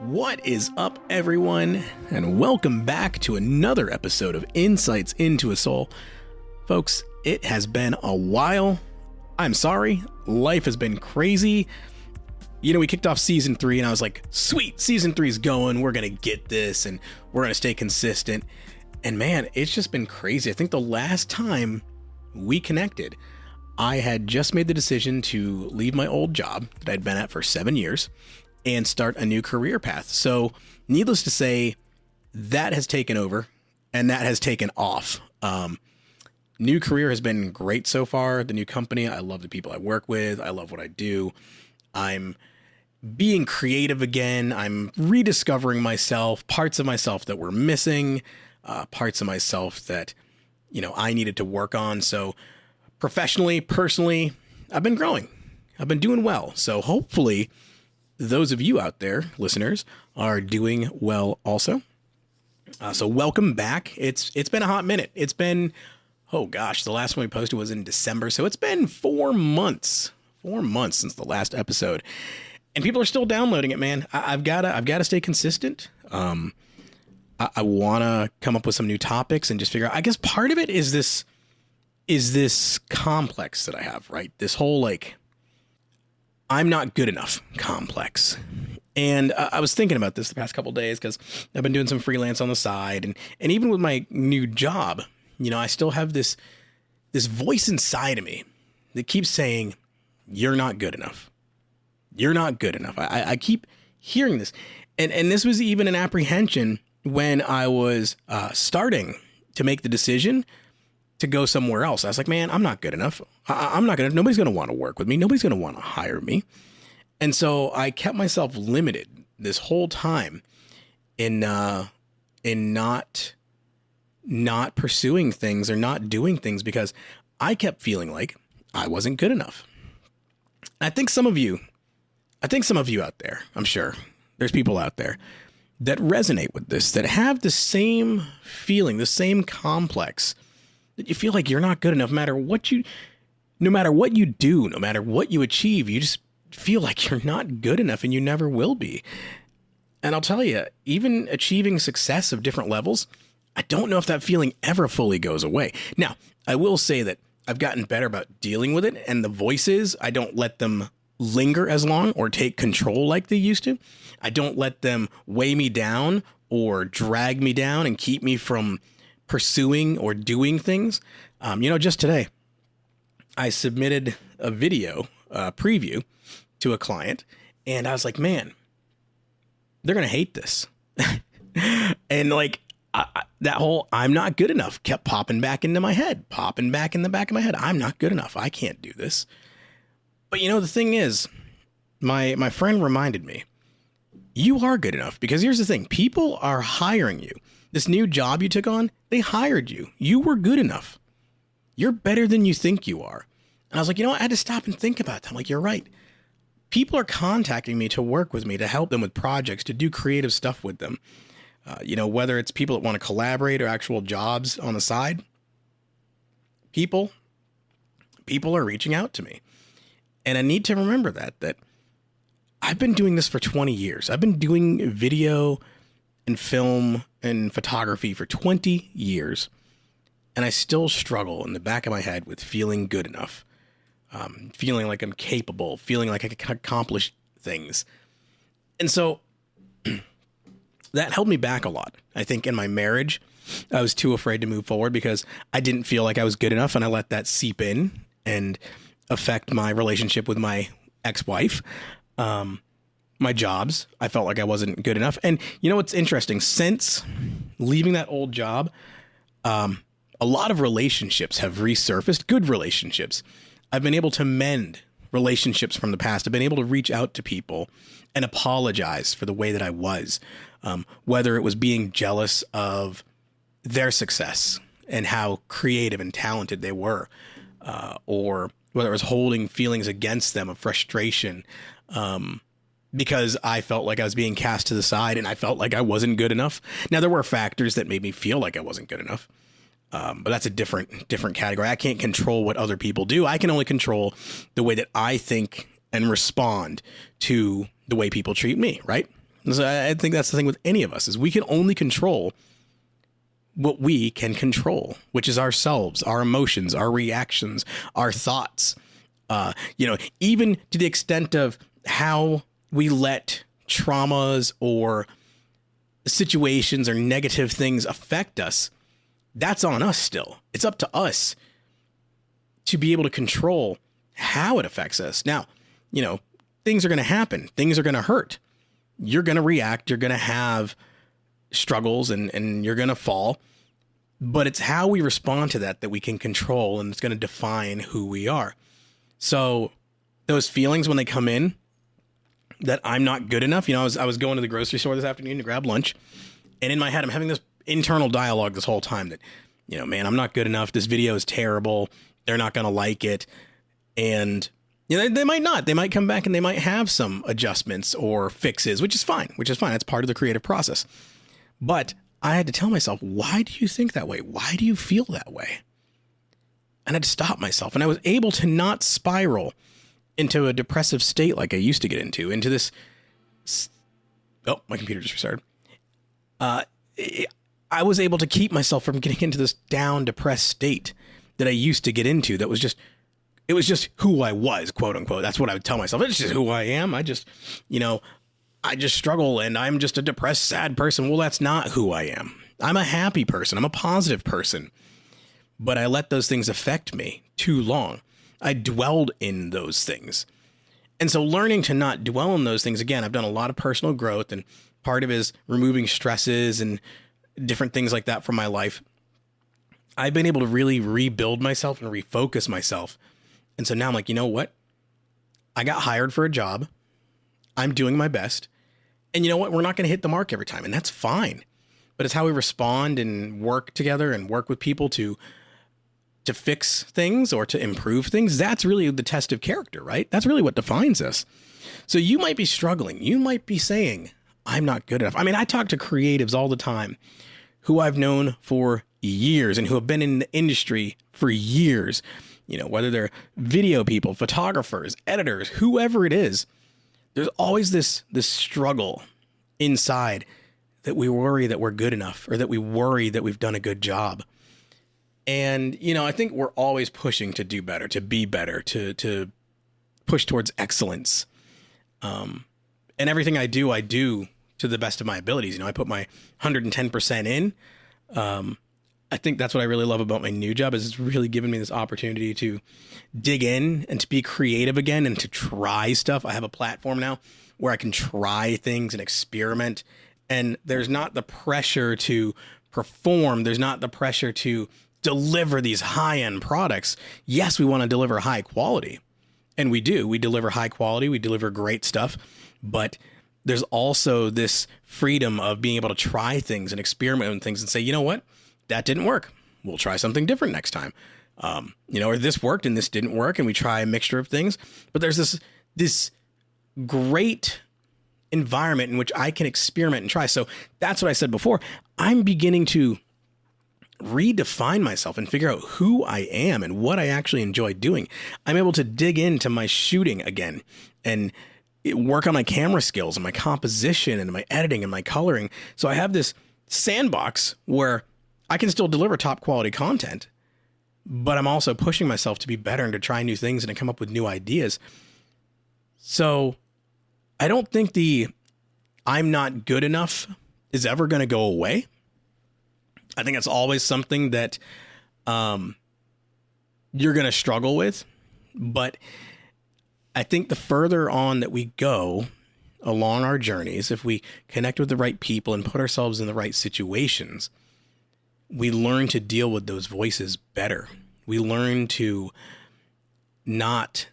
What is up, everyone, and welcome back to another episode of Insights into a Soul. Folks, it has been a while. I'm sorry. Life has been crazy. You know, we kicked off season 3 and I was like, sweet, season 3 is going. We're going to get this and we're going to stay consistent. And man, it's just been crazy. I think the last time we connected, I had just made the decision to leave my old job that I'd been at for 7 years and start a new career path. So needless to say, that has taken over and that has taken off. New career has been great so far. The new company, I love the people I work with. I love what I do. I'm being creative again. I'm rediscovering myself, parts of myself that were missing, parts of myself that, you know, I needed to work on. So professionally, personally, I've been growing. I've been doing well. So hopefully those of you out there, listeners, are doing well also. So welcome back. It's been a hot minute. It's been, oh gosh, the last one we posted was in December. So it's been 4 months since the last episode, and people are still downloading it, man. I've got to stay consistent. I want to come up with some new topics and just figure out, I guess part of it is this complex that I have, right? This whole, like, I'm not good enough complex. And I was thinking about this the past couple of days because I've been doing some freelance on the side. And even with my new job, you know, I still have this voice inside of me that keeps saying, you're not good enough. You're not good enough. I keep hearing this. And this was even an apprehension when I was starting to make the decision to go somewhere else. I was like, man, I'm not good enough. I'm not gonna, nobody's going to want to work with me. Nobody's going to want to hire me. And so I kept myself limited this whole time in not pursuing things or not doing things because I kept feeling like I wasn't good enough. I think some of you out there, I'm sure there's people out there that resonate with this, that have the same feeling, the same complex, that you feel like you're not good enough, no matter what you do, no matter what you achieve, you just feel like you're not good enough and you never will be. And I'll tell you, even achieving success of different levels, I don't know if that feeling ever fully goes away. Now, I will say that I've gotten better about dealing with it, and the voices, I don't let them linger as long or take control like they used to. I don't let them weigh me down or drag me down and keep me from pursuing or doing things. You know, just today, I submitted a video preview to a client, and I was like, man, they're going to hate this. And like that whole I'm not good enough kept popping back into my head, popping back in the back of my head. I'm not good enough. I can't do this. But you know, the thing is, my friend reminded me, you are good enough, because here's the thing. People are hiring you. This new job you took on, they hired you. You were good enough. You're better than you think you are. And I was like, you know what? I had to stop and think about that. I'm like, you're right. People are contacting me to work with me, to help them with projects, to do creative stuff with them. You know, whether it's people that want to collaborate or actual jobs on the side, people are reaching out to me. And I need to remember that I've been doing this for 20 years. I've been doing video and film and photography for 20 years. And I still struggle in the back of my head with feeling good enough, feeling like I'm capable, feeling like I can accomplish things. And so that held me back a lot. I think in my marriage, I was too afraid to move forward because I didn't feel like I was good enough, and I let that seep in and affect my relationship with my ex-wife. My jobs, I felt like I wasn't good enough. And you know what's interesting? Since leaving that old job, a lot of relationships have resurfaced, good relationships. I've been able to mend relationships from the past. I've been able to reach out to people and apologize for the way that I was, whether it was being jealous of their success and how creative and talented they were, or whether it was holding feelings against them of frustration, because I felt like I was being cast to the side and I felt like I wasn't good enough. Now, there were factors that made me feel like I wasn't good enough. But that's a different category. I can't control what other people do. I can only control the way that I think and respond to the way people treat me, right? So I think that's the thing with any of us, is we can only control what we can control, which is ourselves, our emotions, our reactions, our thoughts, even to the extent of how we let traumas or situations or negative things affect us. That's on us still. It's up to us to be able to control how it affects us. Now, things are going to happen. Things are going to hurt. You're going to react. You're going to have struggles and you're going to fall. But it's how we respond to that we can control, and it's going to define who we are. So those feelings when they come in that I'm not good enough, I was going to the grocery store this afternoon to grab lunch, and in my head, I'm having this internal dialogue this whole time that, man, I'm not good enough. This video is terrible. They're not going to like it. And they might not. They might come back and they might have some adjustments or fixes, which is fine. That's part of the creative process. But I had to tell myself, why do you think that way? Why do you feel that way? And I had to stop myself. And I was able to not spiral into a depressive state like I used to get into this. Oh, my computer just restarted. I was able to keep myself from getting into this down, depressed state that I used to get into. It was just who I was, quote unquote. That's what I would tell myself. It's just who I am. I just struggle and I'm just a depressed, sad person. Well, that's not who I am. I'm a happy person. I'm a positive person. But I let those things affect me too long. I dwelled in those things. And so learning to not dwell in those things, again, I've done a lot of personal growth, and part of it is removing stresses and different things like that from my life. I've been able to really rebuild myself and refocus myself. And so now I'm like, you know what? I got hired for a job. I'm doing my best. And you know what? We're not going to hit the mark every time, and that's fine. But it's how we respond and work together and work with people to fix things or to improve things. That's really the test of character, right? That's really what defines us. So you might be struggling. You might be saying, I'm not good enough. I mean, I talk to creatives all the time who I've known for years and who have been in the industry for years, whether they're video people, photographers, editors, whoever it is. There's always this struggle inside that we worry that we're good enough, or that we worry that we've done a good job. And, I think we're always pushing to do better, to be better, to push towards excellence. And everything I do to the best of my abilities. I put my 110% in. I think that's what I really love about my new job, is it's really given me this opportunity to dig in and to be creative again and to try stuff. I have a platform now where I can try things and experiment, and there's not the pressure to perform. There's not the pressure to deliver these high-end products. Yes, we want to deliver high quality, and we do. We deliver high quality. We deliver great stuff, but there's also this freedom of being able to try things and experiment with things and say, you know what? That didn't work. We'll try something different next time. Or this worked and this didn't work, and we try a mixture of things. But there's this great environment in which I can experiment and try. So that's what I said before. I'm beginning to redefine myself and figure out who I am and what I actually enjoy doing. I'm able to dig into my shooting again and work on my camera skills and my composition and my editing and my coloring. So I have this sandbox where I can still deliver top quality content, but I'm also pushing myself to be better and to try new things and to come up with new ideas. So I don't think the I'm not good enough is ever going to go away. I think it's always something that you're going to struggle with. But I think the further on that we go along our journeys, if we connect with the right people and put ourselves in the right situations, we learn to deal with those voices better. We learn to not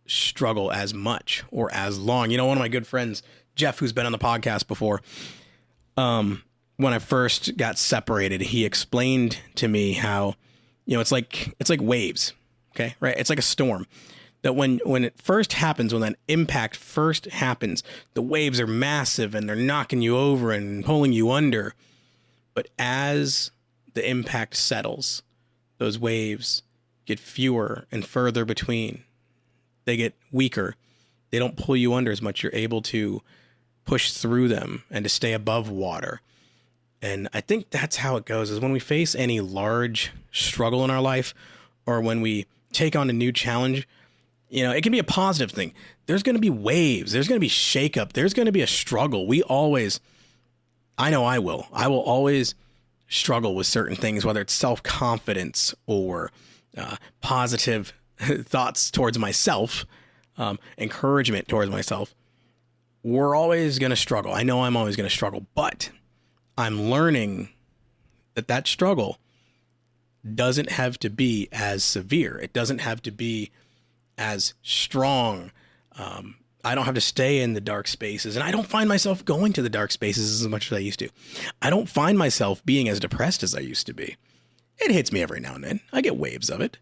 struggle as much or as long. One of my good friends, Jeff, who's been on the podcast before, when I first got separated, he explained to me how, it's like waves. Okay. Right. It's like a storm that when it first happens, when that impact first happens, the waves are massive and they're knocking you over and pulling you under. But as the impact settles, those waves get fewer and further between. They get weaker. They don't pull you under as much. You're able to push through them and to stay above water. And I think that's how it goes, is when we face any large struggle in our life, or when we take on a new challenge, it can be a positive thing. There's going to be waves. There's going to be shakeup. There's going to be a struggle. I know I will always struggle with certain things, whether it's self-confidence or positive thoughts towards myself, encouragement towards myself. We're always going to struggle. I know I'm always going to struggle, but I'm learning that struggle doesn't have to be as severe. It doesn't have to be as strong. I don't have to stay in the dark spaces, and I don't find myself going to the dark spaces as much as I used to. I don't find myself being as depressed as I used to be. It hits me every now and then. I get waves of it.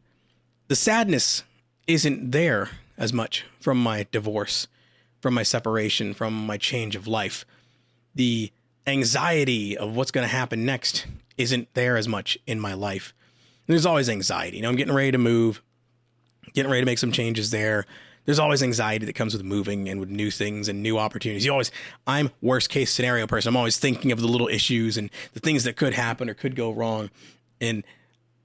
The sadness isn't there as much from my divorce, from my separation, from my change of life. The anxiety of what's going to happen next isn't there as much in my life. There's always anxiety. I'm getting ready to move, getting ready to make some changes there. There's always anxiety that comes with moving and with new things and new opportunities. I'm worst case scenario person. I'm always thinking of the little issues and the things that could happen or could go wrong. And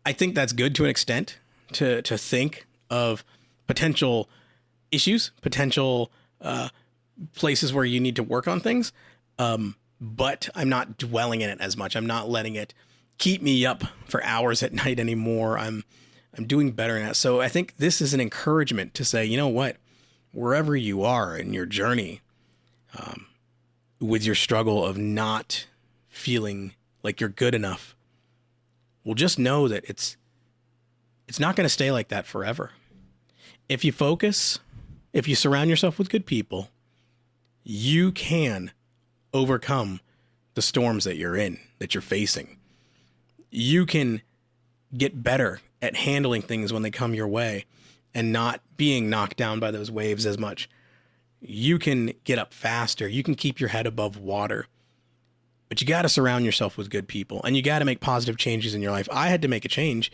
I think that's good to an extent, to think of potential issues, potential places where you need to work on things. But I'm not dwelling in it as much. I'm not letting it keep me up for hours at night anymore. I'm doing better now. So I think this is an encouragement to say, you know what, wherever you are in your journey, with your struggle of not feeling like you're good enough, well, just know that it's not going to stay like that forever. If you focus, if you surround yourself with good people, you can overcome the storms that you're in, that you're facing. You can get better at handling things when they come your way and not being knocked down by those waves as much. You can get up faster. You can keep your head above water. But you got to surround yourself with good people, and you got to make positive changes in your life. I had to make a change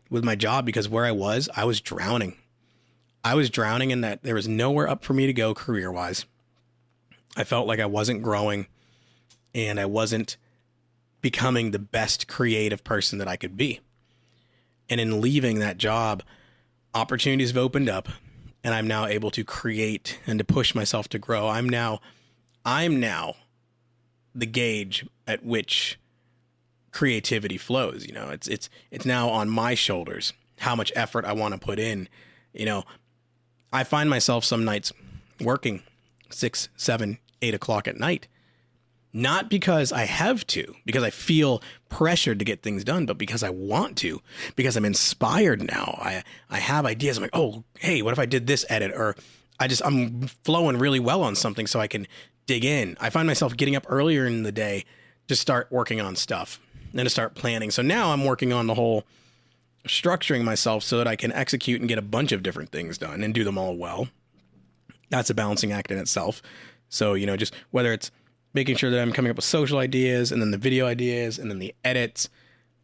with my job because where I was drowning. I was drowning in that there was nowhere up for me to go career-wise. I felt like I wasn't growing and I wasn't becoming the best creative person that I could be. And in leaving that job, opportunities have opened up, and I'm now able to create and to push myself to grow. I'm now the gauge at which creativity flows. It's now on my shoulders how much effort I want to put in. I find myself some nights working 6, 7, 8 o'clock at night. Not because I have to, because I feel pressured to get things done, but because I want to, because I'm inspired now. I have ideas. I'm like, oh, hey, what if I did this edit? Or I'm flowing really well on something so I can dig in. I find myself getting up earlier in the day to start working on stuff and to start planning. So now I'm working on the whole structuring myself so that I can execute and get a bunch of different things done and do them all well. That's a balancing act in itself. So, just whether it's making sure that I'm coming up with social ideas and then the video ideas and then the edits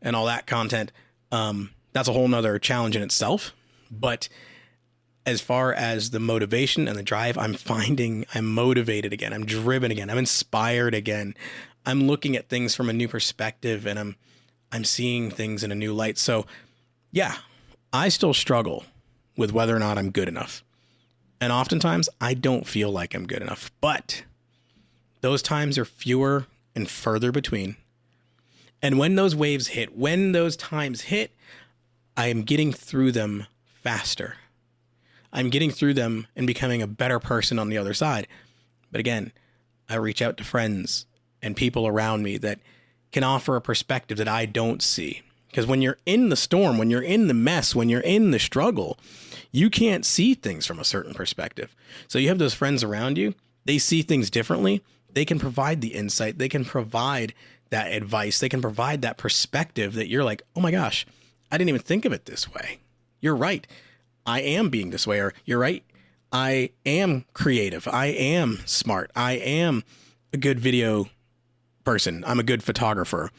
and all that content. That's a whole nother challenge in itself. But as far as the motivation and the drive, I'm finding I'm motivated again. I'm driven again. I'm inspired again. I'm looking at things from a new perspective, and I'm seeing things in a new light. So yeah, I still struggle with whether or not I'm good enough. And oftentimes I don't feel like I'm good enough, but those times are fewer and further between. And when those waves hit, when those times hit, I am getting through them faster. I'm getting through them and becoming a better person on the other side. But again, I reach out to friends and people around me that can offer a perspective that I don't see. Because when you're in the storm, when you're in the mess, when you're in the struggle, you can't see things from a certain perspective. So you have those friends around you, they see things differently. They can provide the insight. They can provide that advice. They can provide that perspective that you're like, oh my gosh, I didn't even think of it this way. You're right. I am being this way. Or you're right. I am creative. I am smart. I am a good video person. I'm a good photographer.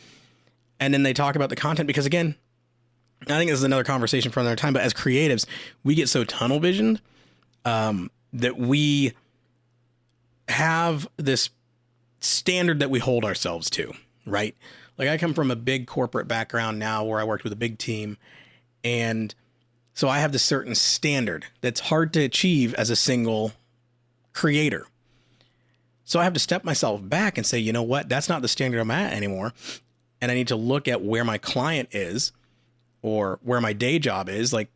And then they talk about the content because, again, I think this is another conversation for another time, but as creatives, we get so tunnel visioned that we have this standard that we hold ourselves to, right? Like I come from a big corporate background now where I worked with a big team. And so I have this certain standard that's hard to achieve as a single creator. So I have to step myself back and say, you know what, that's not the standard I'm at anymore. And I need to look at where my client is or where my day job is, like,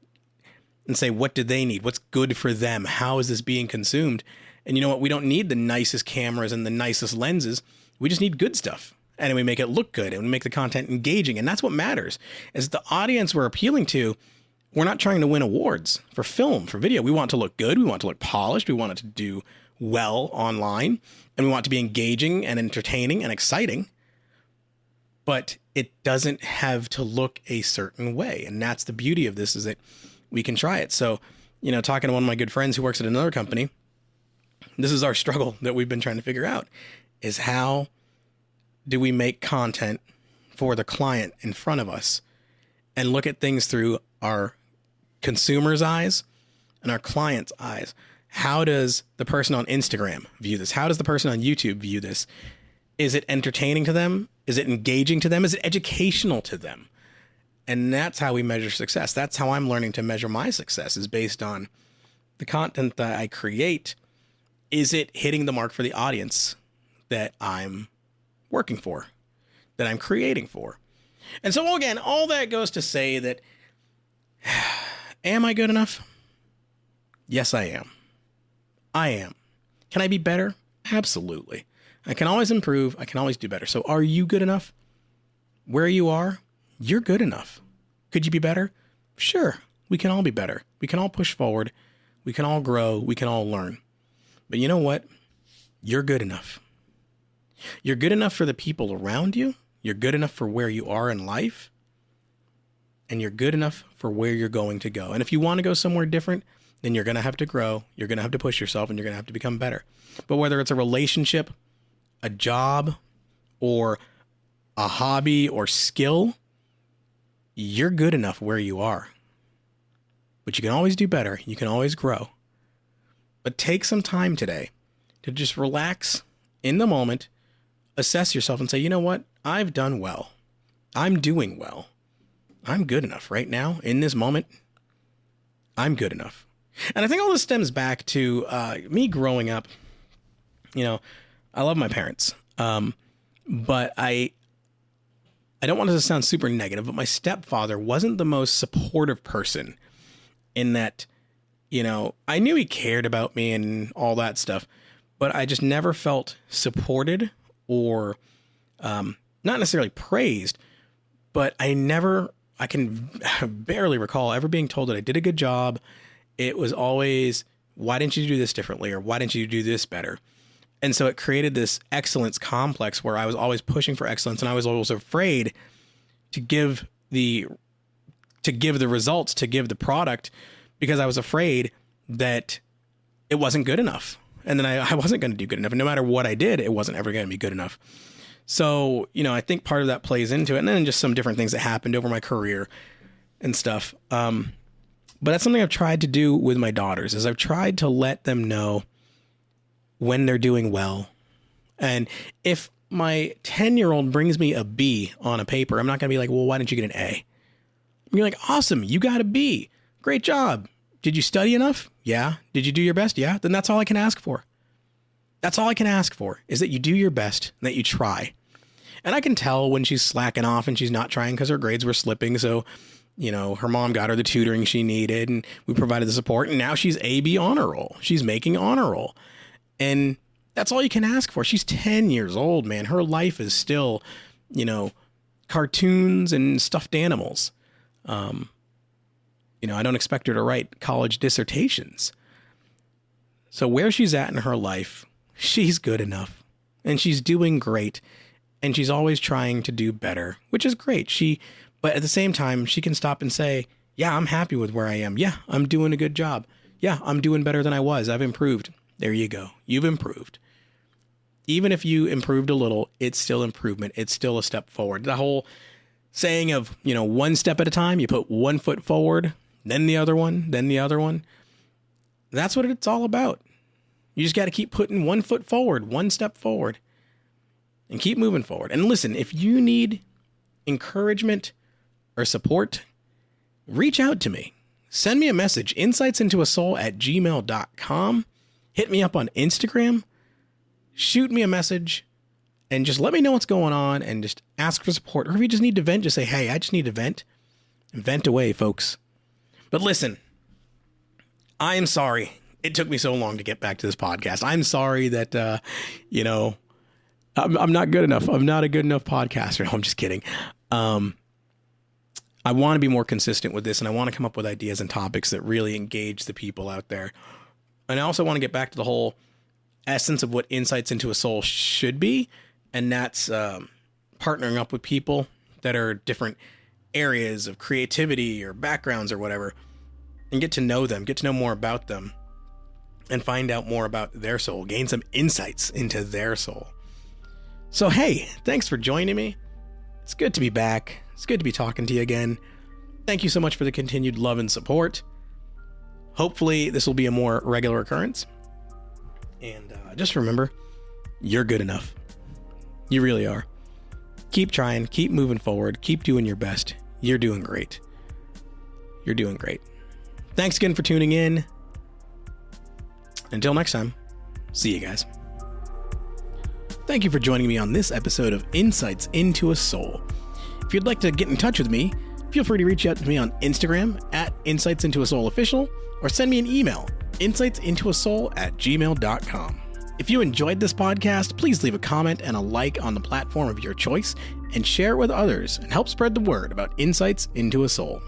and say, what do they need? What's good for them? How is this being consumed? And you know what? We don't need the nicest cameras and the nicest lenses. We just need good stuff. And we make it look good and we make the content engaging. And that's what matters is the audience we're appealing to. We're not trying to win awards for film, for video. We want it to look good. We want it to look polished. We want it to do well online, and we want it to be engaging and entertaining and exciting. But it doesn't have to look a certain way. And that's the beauty of this, is that we can try it. So, you know, talking to one of my good friends who works at another company, this is our struggle that we've been trying to figure out, is how do we make content for the client in front of us and look at things through our consumer's eyes and our client's eyes. How does the person on Instagram view this? How does the person on YouTube view this? Is it entertaining to them? Is it engaging to them? Is it educational to them? And that's how we measure success. That's how I'm learning to measure my success, is based on the content that I create. Is it hitting the mark for the audience that I'm working for, that I'm creating for? And so again, all that goes to say that, am I good enough? Yes, I am. I am. Can I be better? Absolutely. I can always improve. I can always do better. So are you good enough? Where you are, you're good enough. Could you be better? Sure. We can all be better. We can all push forward. We can all grow. We can all learn. But you know what? You're good enough. You're good enough for the people around you. You're good enough for where you are in life. And you're good enough for where you're going to go. And if you want to go somewhere different, then you're going to have to grow. You're going to have to push yourself, and you're going to have to become better. But whether it's a relationship, a job, or a hobby or skill, you're good enough where you are. But you can always do better. You can always grow. But take some time today to just relax in the moment, assess yourself and say, you know what? I've done well. I'm doing well. I'm good enough right now in this moment. I'm good enough. And I think all this stems back to me growing up. You know, I love my parents, but I don't want it to sound super negative, but my stepfather wasn't the most supportive person, in that, you know, I knew he cared about me and all that stuff, but I just never felt supported or not necessarily praised, but I can barely recall ever being told that I did a good job. It was always, why didn't you do this differently? Or why didn't you do this better? And so it created this excellence complex where I was always pushing for excellence, and I was always afraid to give the results, to give the product, because I was afraid that it wasn't good enough. And then I wasn't going to do good enough. And no matter what I did, it wasn't ever going to be good enough. So, you know, I think part of that plays into it. And then just some different things that happened over my career and stuff. But that's something I've tried to do with my daughters, is I've tried to let them know when they're doing well. And if my 10-year-old brings me a B on a paper, I'm not going to be like, well, why didn't you get an A? You're like, awesome, you got a B. Great job. Did you study enough? Yeah. Did you do your best? Yeah. Then that's all I can ask for. That's all I can ask for, is that you do your best, and that you try. And I can tell when she's slacking off and she's not trying because her grades were slipping. So, you know, her mom got her the tutoring she needed, and we provided the support, and now she's A/B honor roll. She's making honor roll. And that's all you can ask for. She's 10 years old, man. Her life is still, you know, cartoons and stuffed animals. You know, I don't expect her to write college dissertations. So where she's at in her life, she's good enough, and she's doing great, and she's always trying to do better, which is great. But at the same time, she can stop and say, yeah, I'm happy with where I am. Yeah, I'm doing a good job. Yeah, I'm doing better than I was. I've improved. There you go. You've improved. Even if you improved a little, it's still improvement. It's still a step forward. The whole saying of, you know, one step at a time, you put one foot forward, then the other one, then the other one. That's what it's all about. You just got to keep putting one foot forward, one step forward. and keep moving forward. And listen, if you need encouragement or support, reach out to me. Send me a message, insightsintoasoul@gmail.com. Hit me up on Instagram. Shoot me a message and just let me know what's going on and just ask for support. Or if you just need to vent, just say, hey, I just need to vent. Vent away, folks. But listen, I am sorry it took me so long to get back to this podcast. I'm sorry that, I'm not good enough. I'm not a good enough podcaster. No, I'm just kidding. I want to be more consistent with this, and I want to come up with ideas and topics that really engage the people out there. And I also want to get back to the whole essence of what Insights into a Soul should be, and that's partnering up with people that are different areas of creativity or backgrounds or whatever, and get to know them, get to know more about them, and find out more about their soul, gain some insights into their soul. So, hey, thanks for joining me. It's good to be back. It's good to be talking to you again. Thank you so much for the continued love and support. Hopefully this will be a more regular occurrence. And just remember, you're good enough. You really are. Keep trying, keep moving forward, keep doing your best. You're doing great. You're doing great. Thanks again for tuning in. Until next time, see you guys. Thank you for joining me on this episode of Insights into a Soul. If you'd like to get in touch with me, feel free to reach out to me on Instagram @InsightsIntoASoulOfficial or send me an email, insightsintoasoul@gmail.com. If you enjoyed this podcast, please leave a comment and a like on the platform of your choice and share it with others and help spread the word about Insights into a Soul.